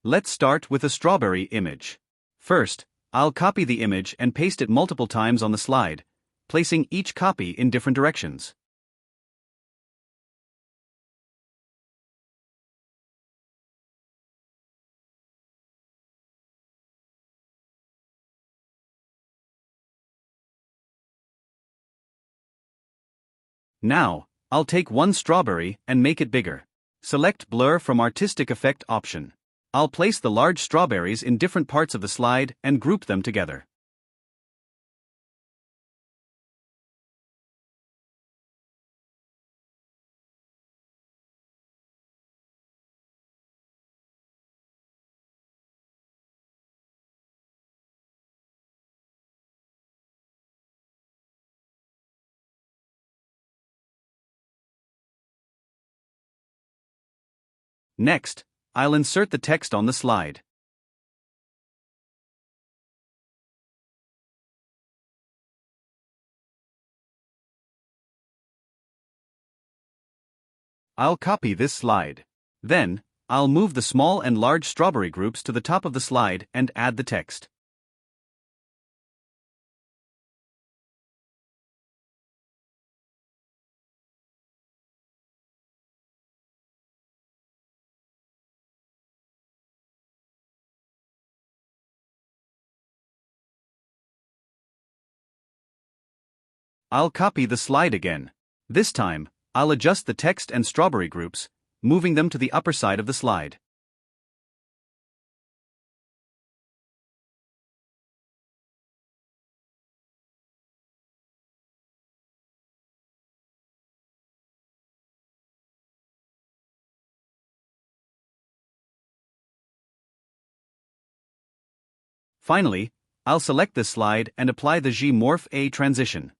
Let's start with a strawberry image. First, I'll copy the image and paste it multiple times on the slide, placing each copy in different directions. Now, I'll take one strawberry and make it bigger. Select Blur from Artistic Effect option. I'll place the large strawberries in different parts of the slide and group them together. Next, I'll insert the text on the slide. I'll copy this slide. Then, I'll move the small and large strawberry groups to the top of the slide and add the text. I'll copy the slide again. This time, I'll adjust the text and strawberry groups, moving them to the upper side of the slide. Finally, I'll select this slide and apply the Morph A transition.